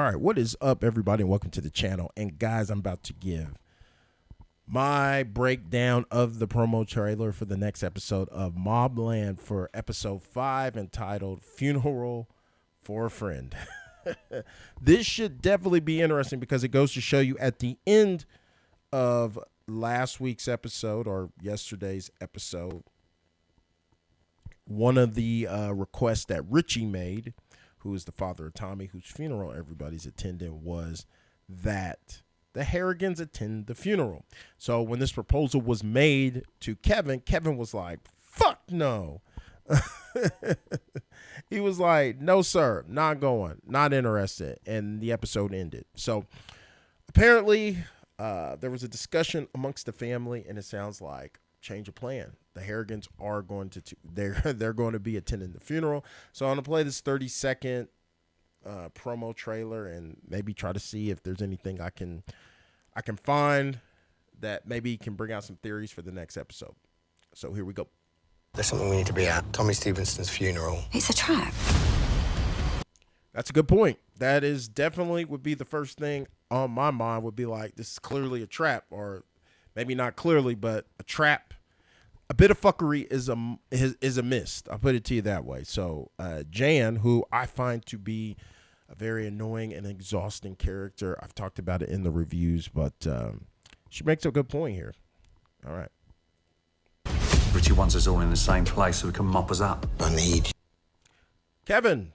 right, what is up, everybody, and welcome to the channel. And guys, I'm about to give my breakdown of the promo trailer for the next episode of MobLand for episode 5, entitled Funeral for a Friend. This should definitely be interesting because it goes to show you at the end of last week's episode, or yesterday's episode, one of the requests that Richie made, who is the father of Tommy, whose funeral everybody's attending, was that the Harrigans attend the funeral. So when this proposal was made to Kevin, Kevin was like, fuck no. He was like, no, sir, not going, not interested. And the episode ended. So apparently there was a discussion amongst the family, and it sounds like change of plan. The Harrigans are going to they're going to be attending the funeral. So I'm gonna play this 30-second promo trailer and maybe try to see if there's anything I can find that maybe can bring out some theories for the next episode. So here we go. There's something we need to be at. Tommy Stevenson's funeral. It's a trap. That's a good point. That is definitely would be the first thing on my mind, would be like, this is clearly a trap, or maybe not clearly, but a trap. A bit of fuckery is a missed. I'll put it to you that way. So Jan, who I find to be a very annoying and exhausting character, I've talked about it in the reviews, but she makes a good point here. All right. Richie wants us all in the same place so we can mop us up. I need Kevin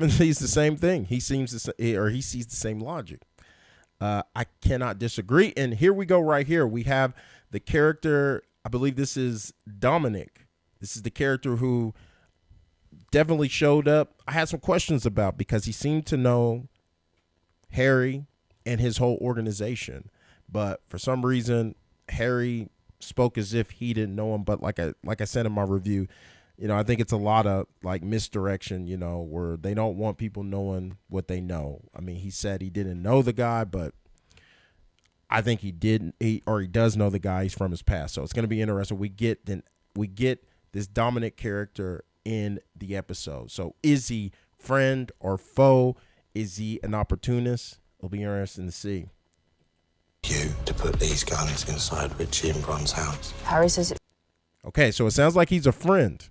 sees the same thing. He sees the same logic. I cannot disagree. And here we go right here. We have the character, I believe this is Dominic. This is the character who definitely showed up. I had some questions about, because he seemed to know Harry and his whole organization. But for some reason, Harry spoke as if he didn't know him. But like I said in my review, you know, I think it's a lot of like misdirection, you know, where they don't want people knowing what they know. I mean, he said he didn't know the guy, but I think he did, he does know the guy. He's from his past. So it's going to be interesting. We get this Dominic character in the episode. So is he friend or foe? Is he an opportunist? It'll be interesting to see. you to put these guns inside Richie and Bron's house. Harry says it. Okay, so it sounds like he's a friend.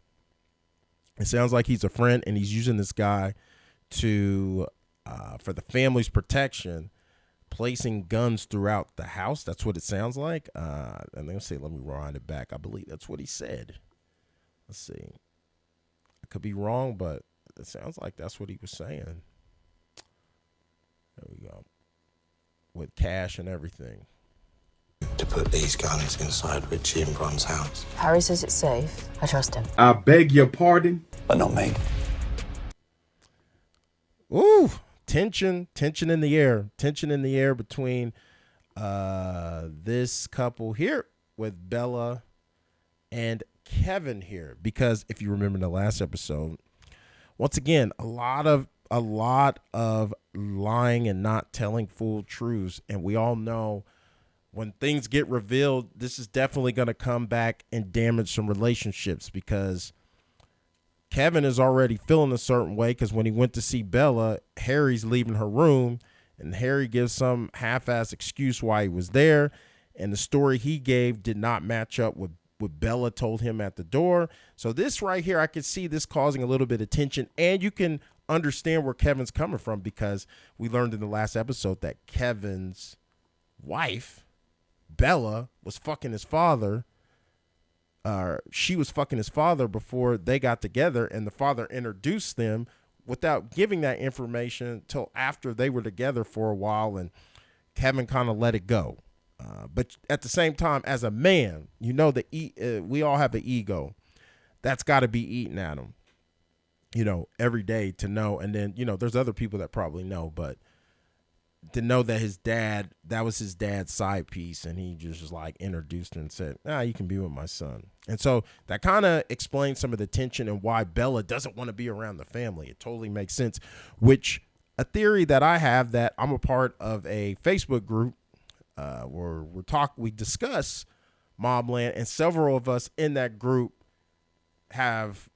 It sounds like he's a friend, and he's using this guy to, for the family's protection, placing guns throughout the house. That's what it sounds like. And let's see, let me rewind it back. I believe that's what he said. Let's see. I could be wrong, but it sounds like that's what he was saying. There we go. With cash and everything. To put these guns inside Richie and Bron's house. Harry says it's safe. I trust him. I beg your pardon? But not me. Ooh, tension in the air between this couple here with Bella and Kevin here, because if you remember the last episode, once again, a lot of lying and not telling full truths, and we all know when things get revealed, this is definitely going to come back and damage some relationships, because Kevin is already feeling a certain way, because when he went to see Bella, Harry's leaving her room, and Harry gives some half-ass excuse why he was there, and the story he gave did not match up with what Bella told him at the door. So this right here, I could see this causing a little bit of tension, and you can understand where Kevin's coming from, because we learned in the last episode that Kevin's wife, Bella, was fucking his father. She was fucking his father before they got together, and the father introduced them without giving that information till after they were together for a while, and Kevin kind of let it go. But at the same time, as a man, you know that we all have an ego. That's got to be eating at him, you know, every day to know. And then, you know, there's other people that probably know, but to know that his dad, that was his dad's side piece, and he just like introduced him and said, you can be with my son. And so that kind of explains some of the tension and why Bella doesn't want to be around the family. It totally makes sense, which a theory that I have, that I'm a part of a Facebook group where we discuss MobLand, and several of us in that group have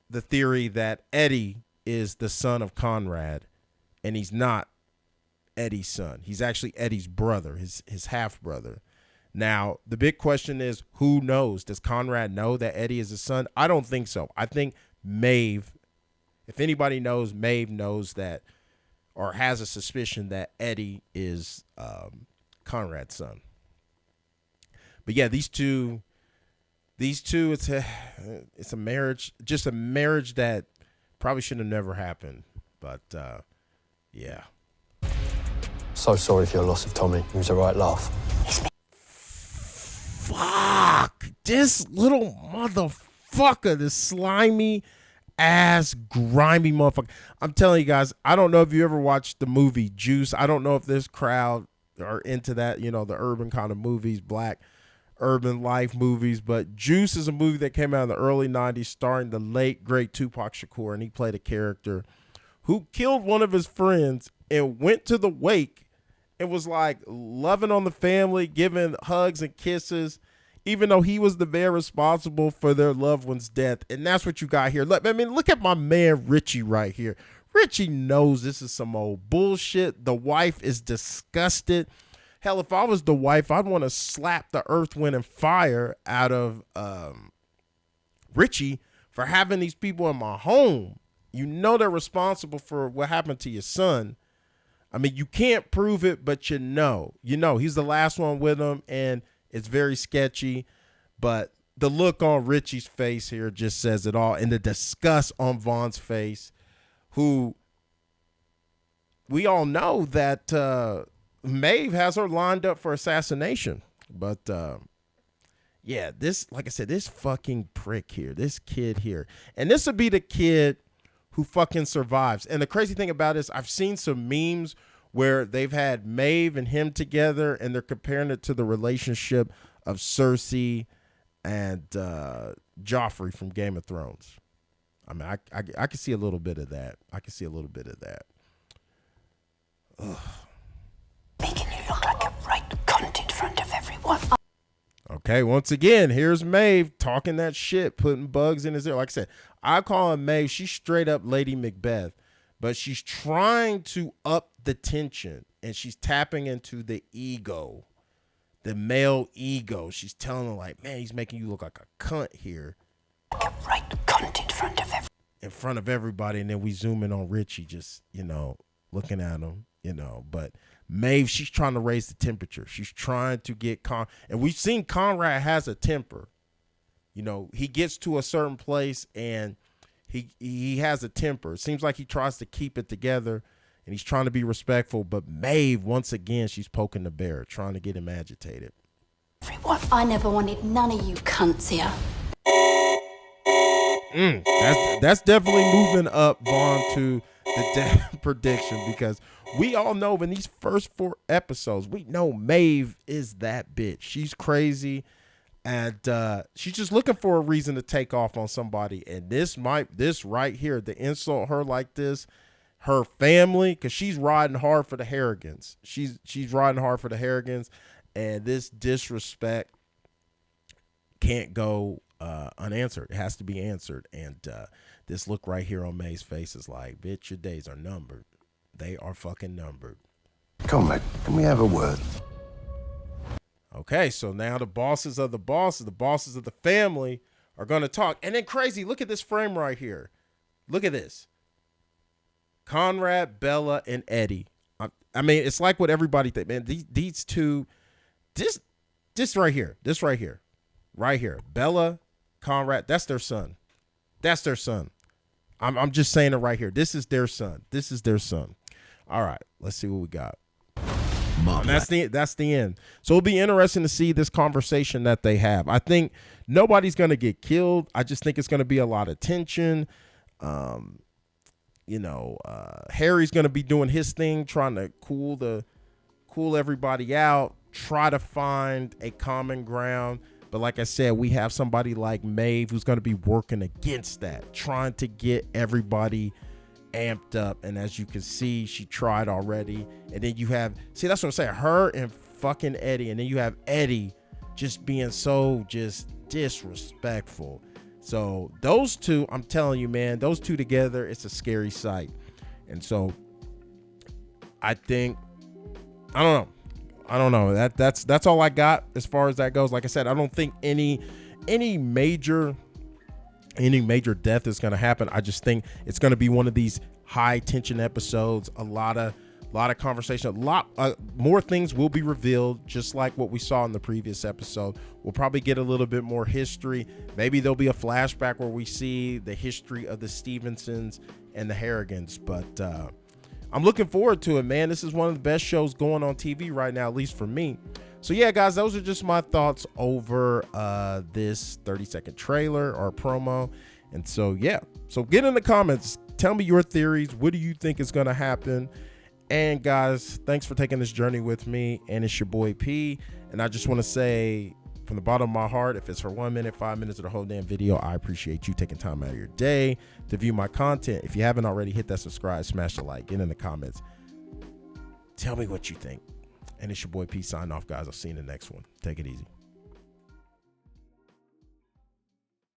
the theory that Eddie is the son of Conrad, and he's not Eddie's son. He's actually Eddie's brother, his half brother. Now, the big question is, who knows? Does Conrad know that Eddie is his son? I don't think so. I think Maeve, if anybody knows, Maeve knows that, or has a suspicion that Eddie is Conrad's son. But yeah, these two, it's a marriage, just a marriage that probably should have never happened. But yeah. So sorry for your loss of Tommy. He was a right laugh. Fuck. This little motherfucker, this slimy ass, grimy motherfucker. I'm telling you guys, I don't know if you ever watched the movie Juice. I don't know if this crowd are into that, you know, the urban kind of movies, black urban life movies, but Juice is a movie that came out in the early 90s starring the late, great Tupac Shakur, and he played a character who killed one of his friends and went to the wake and was like loving on the family, giving hugs and kisses, even though he was the man responsible for their loved one's death. And that's what you got here. Look, I mean, look at my man Richie right here. Richie knows this is some old bullshit. The wife is disgusted. Hell, if I was the wife, I'd want to slap the earth, wind, and fire out of Richie for having these people in my home. You know they're responsible for what happened to your son. I mean, you can't prove it, but you know he's the last one with him, and it's very sketchy. But the look on Richie's face here just says it all, and the disgust on Vaughn's face, who we all know that Maeve has her lined up for assassination. But yeah, this, like I said, this fucking prick here, this kid here, and this would be the kid who fucking survives. And the crazy thing about it is I've seen some memes where they've had Maeve and him together, and they're comparing it to the relationship of Cersei and Joffrey from Game of Thrones. I mean, I can see a little bit of that. Ugh. Making you look like a right cunt in front of everyone. Okay, once again, here's Maeve talking that shit, putting bugs in his ear. Like I said, I call her Maeve. She's straight up Lady Macbeth, but she's trying to up the tension, and she's tapping into the ego, the male ego. She's telling her, like, man, he's making you look like a cunt here. Like a right cunt in front of everybody, and then we zoom in on Richie just, looking at him, but Maeve, she's trying to raise the temperature. She's trying to get and we've seen Conrad has a temper. He gets to a certain place and he has a temper. It seems like he tries to keep it together and he's trying to be respectful, but Maeve, once again, she's poking the bear, trying to get him agitated. Everyone, I never wanted none of you cunts here. That's definitely moving up Vaughn to the death prediction, because we all know in these first 4 episodes, we know Maeve is that bitch. She's crazy, and she's just looking for a reason to take off on somebody. And this right here, the insult her like this, her family, because she's riding hard for the Harrigans. She's riding hard for the Harrigans, and this disrespect can't go unanswered. It has to be answered. And this look right here on Maeve's face is like, bitch, your days are numbered. They are fucking numbered. Come on, mate. Can we have a word? Okay, so now the bosses of the the family are going to talk. And then crazy, look at this frame right here. Look at this. Conrad, Bella, and Eddie. I mean, it's like what everybody think, man. These two, this right here. Right here. Bella, Conrad, that's their son. I'm just saying it right here. This is their son. All right, let's see what we got. And that's the end. So it'll be interesting to see this conversation that they have. I think nobody's going to get killed. I just think it's going to be a lot of tension. Harry's going to be doing his thing, trying to cool everybody out, try to find a common ground. But like I said, we have somebody like Maeve who's going to be working against that, trying to get everybody amped up. And as you can see, she tried already. And then you have, that's what I'm saying, her and fucking Eddie. And then you have Eddie just being so just disrespectful. So those two, I'm telling you, man, those two together, it's a scary sight. And so I think, I don't know. That's all I got as far as that goes. Like I said, I don't think any major death is going to happen. I just think it's going to be one of these high tension episodes. A lot of conversation, a lot more things will be revealed, just like what we saw in the previous episode. We'll probably get a little bit more history. Maybe there'll be a flashback where we see the history of the Stevensons and the Harrigans. But I'm looking forward to it, man. This is one of the best shows going on TV right now, at least for me. So yeah, guys, those are just my thoughts over this 30-second trailer or promo. And so yeah, so get in the comments, tell me your theories. What do you think is going to happen? And guys, thanks for taking this journey with me. And it's your boy P. And I just want to say from the bottom of my heart, if it's for 1 minute, 5 minutes, or the whole damn video, I appreciate you taking time out of your day to view my content. If you haven't already, hit that subscribe, smash the like, get in the comments. Tell me what you think. And it's your boy P signing off, guys. I'll see you in the next one. Take it easy.